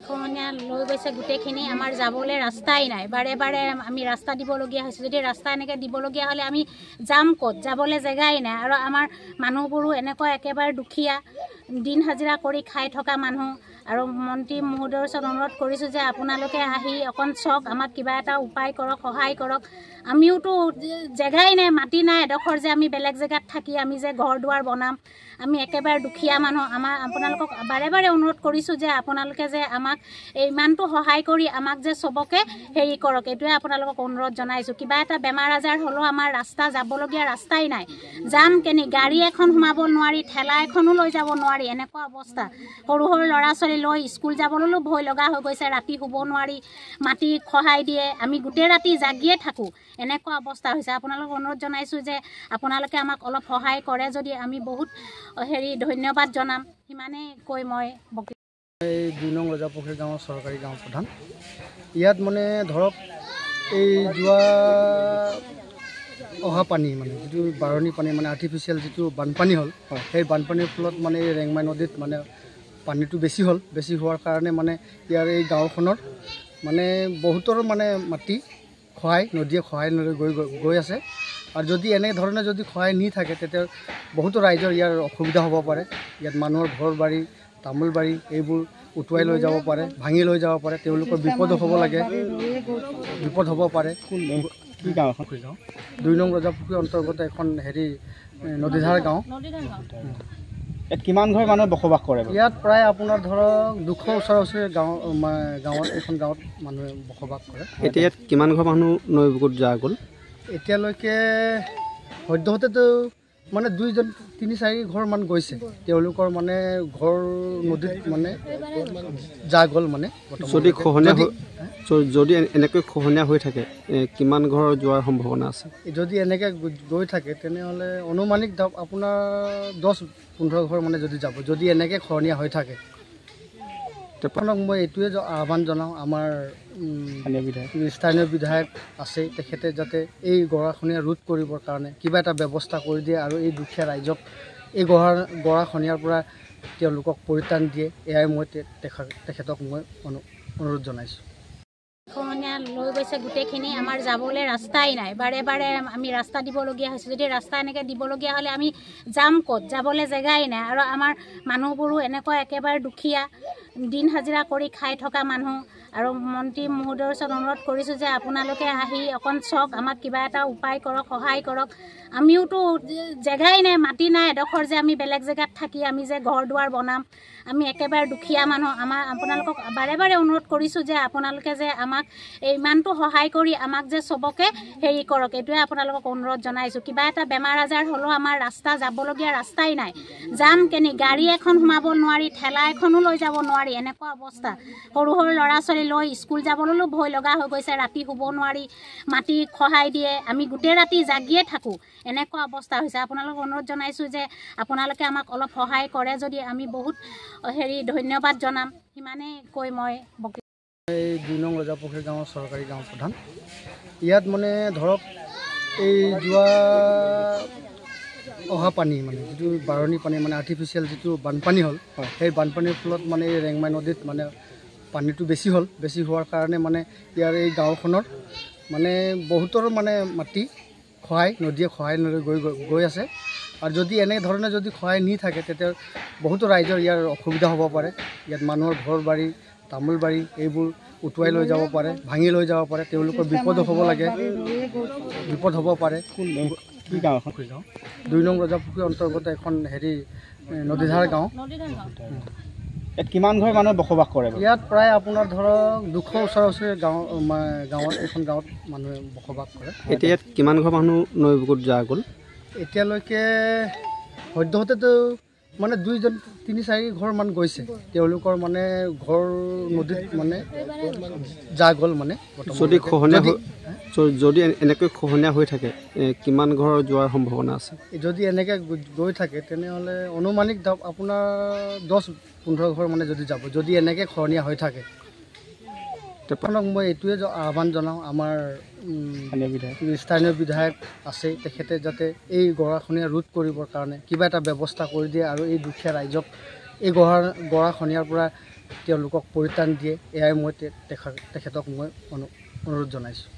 খহনীয়া লৈ গৈছে গোটেইখিনি আমাৰ যাবলৈ ৰাস্তাই নাই বাৰে বাৰে আমি ৰাস্তা দিবলগীয়া হৈছে যদি ৰাস্তা এনেকৈ দিবলগীয়া হ'লে আমি যাম ক'ত যাবলৈ জেগাই নাই আৰু আমাৰ মানুহবোৰো এনেকুৱা একেবাৰে দুখীয়া দিন হাজিৰা কৰি খাই থকা মানুহ আৰু মন্ত্ৰী মহোদয়ৰ ওচৰত অনুৰোধ কৰিছোঁ যে আপোনালোকে আহি অকণ চাওক আমাক কিবা এটা উপায় কৰক সহায় কৰক আমিওতো জেগাই নাই মাটি নাই এডোখৰ যে আমি বেলেগ জেগাত থাকি আমি যে ঘৰ দুৱাৰ বনাম আমি একেবাৰে দুখীয়া মানুহ আমাৰ আপোনালোকক বাৰে বাৰে অনুৰোধ কৰিছোঁ যে আপোনালোকে যে আমাক ইমানটো সহায় কৰি আমাক যে চবকে হেৰি কৰক এইটোৱে আপোনালোকক অনুৰোধ জনাইছোঁ কিবা এটা বেমাৰ আজাৰ হ'লেও আমাৰ ৰাস্তা যাবলগীয়া ৰাস্তাই নাই যাম কেনি গাড়ী এখন সোমাব নোৱাৰি ঠেলা এখনো লৈ যাব নোৱাৰি এনেকুৱা অৱস্থা সৰু সৰু ল'ৰা ছোৱালী লৈ স্কুল যাবলৈও ভয় লগা হৈ গৈছে ৰাতি শুব নোৱাৰি মাটি খহাই দিয়ে আমি গোটেই ৰাতি জাগিয়ে থাকোঁ এনেকুৱা অৱস্থা হৈছে আপোনালোকক অনুৰোধ জনাইছোঁ যে আপোনালোকে আমাক অলপ সহায় কৰে যদি আমি বহুত ধন্যবাদ জনাম সিমানেই কৈ মই এই ২ নং ৰজাপুখুৰী গাঁৱৰ চৰকাৰী গাঁও প্ৰধান ইয়াত মানে ধৰক এই যোৱা অহা পানী মানে যিটো বাৰণি পানী মানে আৰ্টিফিচিয়েল যিটো বানপানী হ'ল সেই বানপানীৰ ফলত মানে এই ৰেংমাই নদীত মানে পানীটো বেছি হ'ল বেছি হোৱাৰ কাৰণে মানে ইয়াৰ এই গাঁওখনৰ মানে বহুতৰ মানে মাটি নদীয়ে খহাই গৈ আছে আৰু যদি এনেধৰণে যদি খহাই নি থাকে তেতিয়া বহুতো ৰাইজৰ ইয়াৰ অসুবিধা হ'ব পাৰে ইয়াত মানুহৰ ঘৰ বাৰী তামোল বাৰী এইবোৰ উটুৱাই লৈ যাব পাৰে ভাঙি লৈ যাব পাৰে তেওঁলোকৰ বিপদ হ'ব লাগে বিপদ হ'ব পাৰে কি গাঁও এখন ২ নং ৰজাপুখুৰীৰ অন্তৰ্গত এখন নদীধাৰ গাঁও ইয়াত কিমান ঘৰ মানুহ বসবাস কৰে ইয়াত প্ৰায় আপোনাৰ ধৰক ২০০ ওচৰে গাঁৱত এখন গাঁৱত মানুহে বসবাস কৰে এতিয়া ইয়াত কিমান ঘৰ মানুহ নৈ বুকুত যোৱা গ'ল এতিয়ালৈকে সদ্যহতেতো মানে ২-৩-৪ ঘৰ মান গৈছে তেওঁলোকৰ মানে ঘৰ নদীত মানে যা গ'ল মানে যদি এনেকৈ খহনীয়া হৈ থাকে কিমান ঘৰ যোৱাৰ সম্ভাৱনা আছে যদি এনেকৈ গৈ থাকে তেনেহ'লে অনুমানিক আপোনাৰ ১০-১৫ ঘৰ মানে যদি যাব যদি এনেকৈ খহনীয়া হৈ থাকে আপোনাক মই এইটোৱে আহ্বান জনাওঁ আমাৰ স্থানীয় বিধায়ক আছে তেখেতে যাতে এই গৰাখহনীয়া ৰোধ কৰিবৰ কাৰণে কিবা এটা ব্যৱস্থা কৰি দিয়ে আৰু এই দুখীয়া ৰাইজক এই গৰাখহনীয়াৰ পৰা তেওঁলোকক পৰিত্ৰাণ দিয়ে এয়াই মই তেখেতক মই অনুৰোধ জনাইছোঁ খহনীয়া লৈ গৈছে গোটেইখিনি আমাৰ যাবলৈ ৰাস্তাই নাই বাৰে বাৰে আমি ৰাস্তা দিবলগীয়া হৈছে যদি ৰাস্তা এনেকৈ দিবলগীয়া হ'লে আমি যাম ক'ত যাবলৈ জেগাই নাই আৰু আমাৰ মানুহবোৰো এনেকুৱা একেবাৰে দুখীয়া দিন হাজিৰা কৰি খাই থকা মানুহ আৰু মন্ত্ৰী মহোদয়ৰ ওচৰত অনুৰোধ কৰিছোঁ যে আপোনালোকে আহি অকণ চাওক আমাক কিবা এটা উপায় কৰক সহায় কৰক আমিওতো জেগাই নাই মাটি নাই এডোখৰ যে আমি বেলেগ জেগাত থাকি আমি যে ঘৰ দুৱাৰ বনাম আমি একেবাৰে দুখীয়া মানুহ আপোনালোকক বাৰে বাৰে অনুৰোধ কৰিছোঁ যে আপোনালোকে যে আমাক ইমানটো সহায় কৰি আমাক যে চবকে কৰক এইটোৱে আপোনালোকক অনুৰোধ জনাইছোঁ কিবা এটা বেমাৰ আজাৰ হ'লেও আমাৰ ৰাস্তা যাবলগীয়া ৰাস্তাই নাই যাম কেনি গাড়ী এখন সোমাব নোৱাৰি ঠেলা এখনো লৈ যাব নোৱাৰি এনেকুৱা অৱস্থা সৰু সৰু ল'ৰা ছোৱালী লৈ স্কুল যাবলৈও ভয় লগা হৈ গৈছে ৰাতি শুব নোৱাৰি মাটি খহাই দিয়ে আমি গোটেই ৰাতি জাগিয়ে থাকোঁ এনেকুৱা অৱস্থা হৈছে আপোনালোকক অনুৰোধ জনাইছোঁ যে আপোনালোকে আমাক অলপ সহায় কৰে যদি আমি বহুত ধন্যবাদ জনাম সিমানেই কৈ মই এই ২ নং ৰজাপুখুৰী গাঁৱৰ চৰকাৰী গাঁও প্ৰধান ইয়াত মানে ধৰক এই যোৱা অহা পানী মানে যিটো বাৰণি পানী মানে আৰ্টিফিচিয়েল যিটো বানপানী হ'ল সেই বানপানীৰ ফলত মানে এই ৰেংমাই নদীত মানে পানীটো বেছি হ'ল বেছি হোৱাৰ কাৰণে মানে ইয়াৰ এই গাঁওখনৰ মানে বহুতৰ মানে মাটি নদীয়ে খহাই গৈ আছে আৰু যদি এনেধৰণে যদি খহাই নি থাকে তেতিয়া বহুতো ৰাইজৰ ইয়াৰ অসুবিধা হ'ব পাৰে ইয়াত মানুহৰ ঘৰ বাৰী তামোল বাৰী এইবোৰ উটুৱাই লৈ যাব পাৰে ভাঙি লৈ যাব পাৰে তেওঁলোকৰ বিপদ হ'ব লাগে বিপদ হ'ব পাৰে কি গাঁও এখন ২ নং ৰজাপুখুৰীৰ অন্তৰ্গত এখন নদীধাৰ গাঁও ইয়াত কিমান ঘৰ মানুহ বসবাস কৰে ইয়াত প্ৰায় আপোনাৰ ধৰক ২০০ ওচৰে গাঁৱত এখন গাঁৱত মানুহে বসবাস কৰে এতিয়া ইয়াত কিমান ঘৰ মানুহ নৈ বুকুত যোৱা গ'ল এতিয়ালৈকে সদ্যহতেতো মানে ২-৩-৪ ঘৰ মান গৈছে তেওঁলোকৰ মানে ঘৰ নদীত মানে যা গ'ল মানে যদি এনেকৈ খহনীয়া হৈ থাকে কিমান ঘৰ যোৱাৰ সম্ভাৱনা আছে যদি এনেকৈ গৈ থাকে তেনেহ'লে অনুমানিক আপোনাৰ ১০-১৫ ঘৰ মানে যদি যাব যদি এনেকৈ খহনীয়া হৈ থাকে আপোনাক মই এইটোৱে আহ্বান জনাওঁ আমাৰ স্থানীয় বিধায়ক আছে তেখেতে যাতে এই গৰাখহনীয়া ৰোধ কৰিবৰ কাৰণে কিবা এটা ব্যৱস্থা কৰি দিয়ে আৰু এই দুখীয়া ৰাইজক এই গৰাখহনীয়াৰ পৰা তেওঁলোকক পৰিত্ৰাণ দিয়ে, এয়াই মই তেখেতক মই অনুৰোধ জনাইছোঁ।